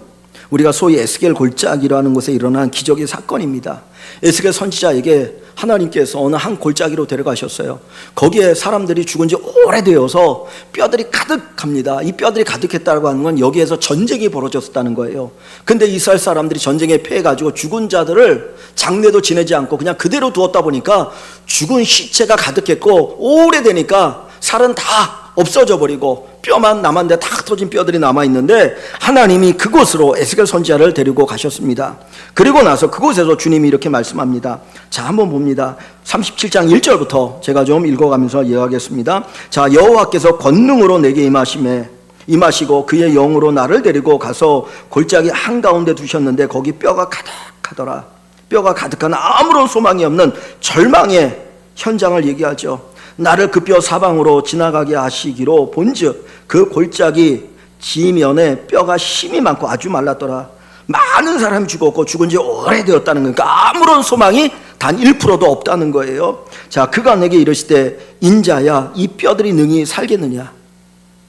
우리가 소위 에스겔 골짜기라는 곳에 일어난 기적의 사건입니다. 에스겔 선지자에게 하나님께서 어느 한 골짜기로 데려가셨어요. 거기에 사람들이 죽은 지 오래되어서 뼈들이 가득합니다. 이 뼈들이 가득했다고 하는 건 여기에서 전쟁이 벌어졌다는 거예요. 근데 이스라엘 사람들이 전쟁에 패해가지고 죽은 자들을 장례도 지내지 않고 그냥 그대로 두었다 보니까 죽은 시체가 가득했고, 오래되니까 살은 다 없어져 버리고 뼈만 남았는데 다 터진 뼈들이 남아있는데, 하나님이 그곳으로 에스겔 선지자를 데리고 가셨습니다. 그리고 나서 그곳에서 주님이 이렇게 말씀합니다. 자, 한번 봅니다. 37장 1절부터 제가 좀 읽어가면서 이해하겠습니다. 자, 여호와께서 권능으로 내게 임하시고 그의 영으로 나를 데리고 가서 골짜기 한가운데 두셨는데 거기 뼈가 가득하더라. 뼈가 가득한 아무런 소망이 없는 절망의 현장을 얘기하죠. 나를 그 뼈 사방으로 지나가게 하시기로 본즉 그 골짜기 지면에 뼈가 힘이 많고 아주 말랐더라. 많은 사람이 죽었고 죽은 지 오래되었다는 거니까 아무런 소망이 단 1%도 없다는 거예요. 자, 그가 내게 이르시되 인자야, 이 뼈들이 능히 살겠느냐?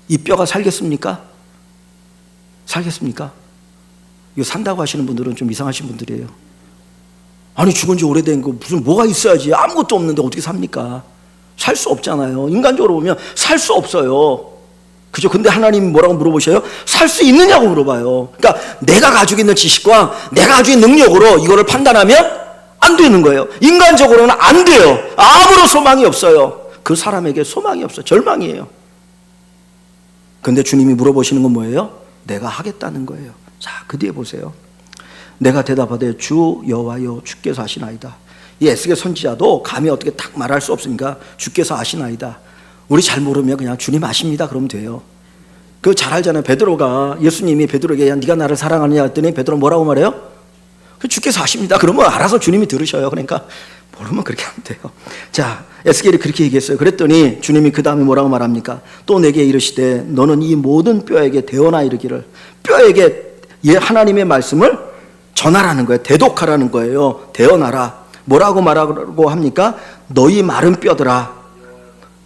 이 뼈가 살겠습니까? 살겠습니까? 이거 산다고 하시는 분들은 좀 이상하신 분들이에요. 아니 죽은 지 오래된 거 무슨 뭐가 있어야지, 아무것도 없는데 어떻게 삽니까? 살 수 없잖아요. 인간적으로 보면 살 수 없어요. 그죠? 근데 하나님이 뭐라고 물어보셔요? 살 수 있느냐고 물어봐요. 그러니까 내가 가지고 있는 지식과 내가 가지고 있는 능력으로 이거를 판단하면 안 되는 거예요. 인간적으로는 안 돼요. 아무런 소망이 없어요. 그 사람에게 소망이 없어요. 절망이에요. 근데 주님이 물어보시는 건 뭐예요? 내가 하겠다는 거예요. 자, 그 뒤에 보세요. 내가 대답하되 주 여호와여 주께서 하시나이다. 이 에스겔 선지자도 감히 어떻게 딱 말할 수 없으니까 주께서 아시나이다. 우리 잘 모르면 그냥 주님 아십니다 그러면 돼요. 그거 잘 알잖아요. 베드로가, 예수님이 베드로에게 야, 네가 나를 사랑하느냐 했더니 베드로 뭐라고 말해요? 주께서 아십니다. 그러면 알아서 주님이 들으셔요. 그러니까 모르면 그렇게 하면 돼요. 자, 에스겔이 그렇게 얘기했어요. 그랬더니 주님이 그 다음에 뭐라고 말합니까? 또 내게 이르시되 너는 이 모든 뼈에게 대어나 이르기를, 뼈에게 하나님의 말씀을 전하라는 거예요. 대독하라는 거예요. 대어나라. 뭐라고 말하고 합니까? 너희 마른 뼈들아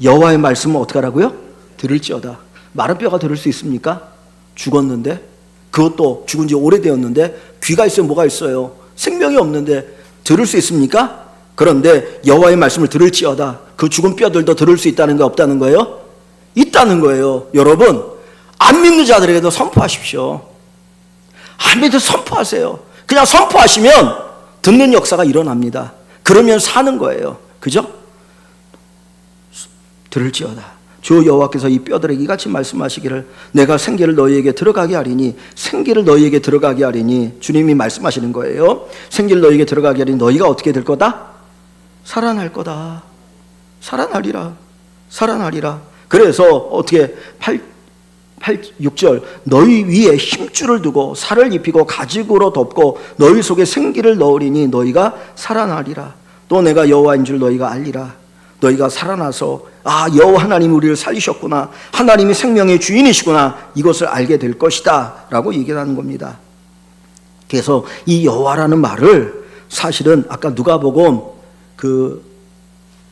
여호와의 말씀을 어떻게 하라고요? 들을지어다. 마른 뼈가 들을 수 있습니까? 죽었는데, 그것도 죽은 지 오래되었는데, 귀가 있으면 뭐가 있어요? 생명이 없는데 들을 수 있습니까? 그런데 여호와의 말씀을 들을지어다. 그 죽은 뼈들도 들을 수 있다는 거 없다는 거예요? 있다는 거예요. 여러분, 안 믿는 자들에게도 선포하십시오. 안 믿는 선포하세요. 그냥 선포하시면 듣는 역사가 일어납니다. 그러면 사는 거예요. 그죠? 들을지어다. 주 여호와께서 이 뼈들에게 이같이 말씀하시기를 내가 생기를 너희에게 들어가게 하리니, 생기를 너희에게 들어가게 하리니, 주님이 말씀하시는 거예요. 생기를 너희에게 들어가게 하리니 너희가 어떻게 될 거다? 살아날 거다. 살아나리라. 살아나리라. 그래서 어떻게 6절 너희 위에 힘줄을 두고 살을 입히고 가죽으로 덮고 너희 속에 생기를 넣으리니 너희가 살아나리라. 또 내가 여호와인 줄 너희가 알리라. 너희가 살아나서 여호와 하나님이 우리를 살리셨구나, 하나님이 생명의 주인이시구나, 이것을 알게 될 것이다 라고 얘기하는 겁니다. 그래서 이 여호와라는 말을 사실은 아까 누가복음 그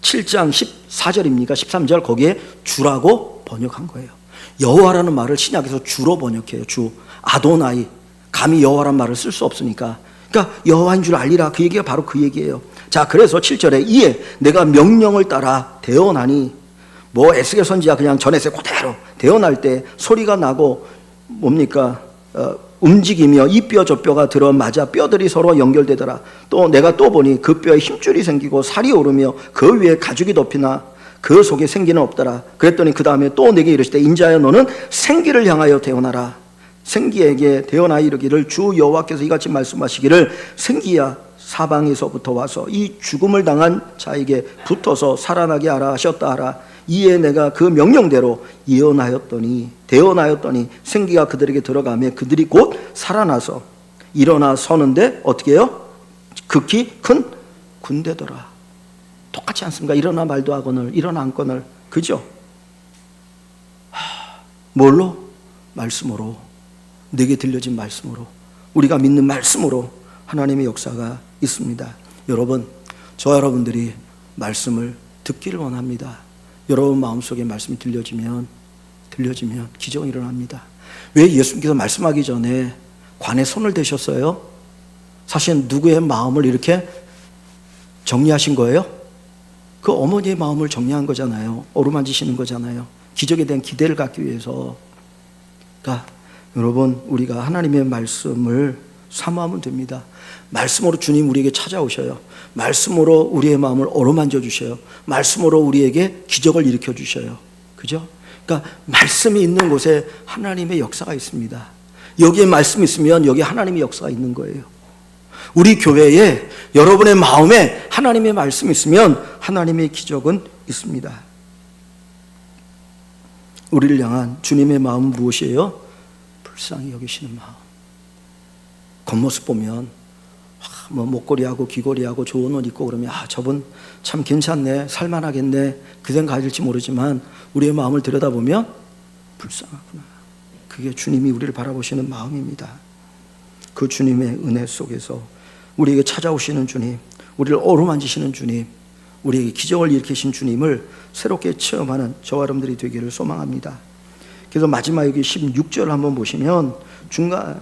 7장 14절입니까? 13절 거기에 주라고 번역한 거예요. 여호와라는 말을 신약에서 주로 번역해요. 주, 아도나이. 감히 여호와라는 말을 쓸 수 없으니까. 그러니까 여호와인 줄 알리라, 그 얘기가 바로 그 얘기예요. 자, 그래서 7절에 이에 내가 명령을 따라 대언하니, 뭐 에스겔 선지자 그냥 전에서 그대로 대언할 때 소리가 나고 뭡니까? 움직이며 이 뼈 저 뼈가 들어맞아 뼈들이 서로 연결되더라. 또 내가 또 보니 그 뼈에 힘줄이 생기고 살이 오르며 그 위에 가죽이 덮이나 그 속에 생기는 없더라. 그랬더니 그 다음에 또 내게 이르시되 인자여 너는 생기를 향하여 대언하라. 생기에게 대언하여 이르기를 주 여호와께서 이같이 말씀하시기를 생기야 사방에서부터 와서 이 죽음을 당한 자에게 붙어서 살아나게 하라 하셨다 하라. 이에 내가 그 명령대로 대언하였더니 생기가 그들에게 들어가며 그들이 곧 살아나서 일어나 서는데 어떻게 해요? 극히 큰 군대더라. 똑같지 않습니까? 일어나 말도 하거늘 일어나 앉거늘. 그죠? 뭘로? 말씀으로. 내게 들려진 말씀으로, 우리가 믿는 말씀으로 하나님의 역사가 있습니다. 여러분, 저와 여러분들이 말씀을 듣기를 원합니다. 여러분 마음속에 말씀이 들려지면 기적이 일어납니다. 왜 예수님께서 말씀하기 전에 관에 손을 대셨어요? 사실 누구의 마음을 이렇게 정리하신 거예요? 그 어머니의 마음을 정리한 거잖아요. 어루만지시는 거잖아요. 기적에 대한 기대를 갖기 위해서. 그러니까 여러분, 우리가 하나님의 말씀을 사모하면 됩니다. 말씀으로 주님 우리에게 찾아오셔요. 말씀으로 우리의 마음을 어루만져 주셔요. 말씀으로 우리에게 기적을 일으켜 주셔요. 그죠? 그러니까 말씀이 있는 곳에 하나님의 역사가 있습니다. 여기에 말씀이 있으면 여기에 하나님의 역사가 있는 거예요. 우리 교회에 여러분의 마음에 하나님의 말씀이 있으면 하나님의 기적은 있습니다. 우리를 향한 주님의 마음은 무엇이에요? 불쌍히 여기시는 마음. 겉모습 보면 뭐 목걸이하고 귀걸이하고 좋은 옷 입고 그러면 저분 참 괜찮네, 살만하겠네, 그 생각 가질지 모르지만 우리의 마음을 들여다보면 불쌍하구나. 그게 주님이 우리를 바라보시는 마음입니다. 그 주님의 은혜 속에서 우리에게 찾아오시는 주님, 우리를 어루만지시는 주님, 우리에게 기적을 일으키신 주님을 새롭게 체험하는 저와 여러분들이 되기를 소망합니다. 그래서 마지막 여기 16절 한번 보시면 중간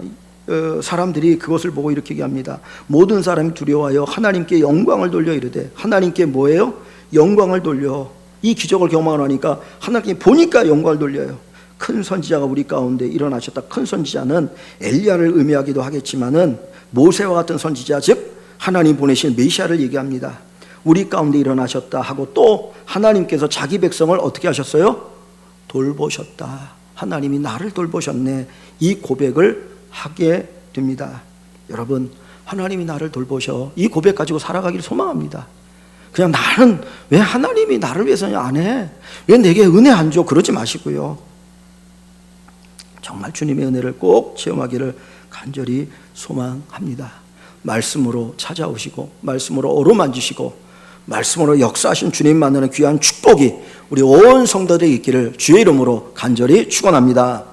사람들이 그것을 보고 이렇게 얘기합니다. 모든 사람이 두려워하여 하나님께 영광을 돌려 이르되, 하나님께 뭐예요? 영광을 돌려. 이 기적을 경험하고 나니까 하나님께 보니까 영광을 돌려요. 큰 선지자가 우리 가운데 일어나셨다. 큰 선지자는 엘리야를 의미하기도 하겠지만은 모세와 같은 선지자, 즉 하나님 보내신 메시아를 얘기합니다. 우리 가운데 일어나셨다 하고 또 하나님께서 자기 백성을 어떻게 하셨어요? 돌보셨다. 하나님이 나를 돌보셨네. 이 고백을 하게 됩니다. 여러분, 하나님이 나를 돌보셔. 이 고백 가지고 살아가기를 소망합니다. 그냥 나는 왜 하나님이 나를 위해서는 안 해? 왜 내게 은혜 안 줘? 그러지 마시고요. 정말 주님의 은혜를 꼭 체험하기를 간절히 소망합니다. 말씀으로 찾아오시고 말씀으로 어루만지시고 말씀으로 역사하신 주님 만나는 귀한 축복이 우리 온 성도들에게 있기를 주의 이름으로 간절히 축원합니다.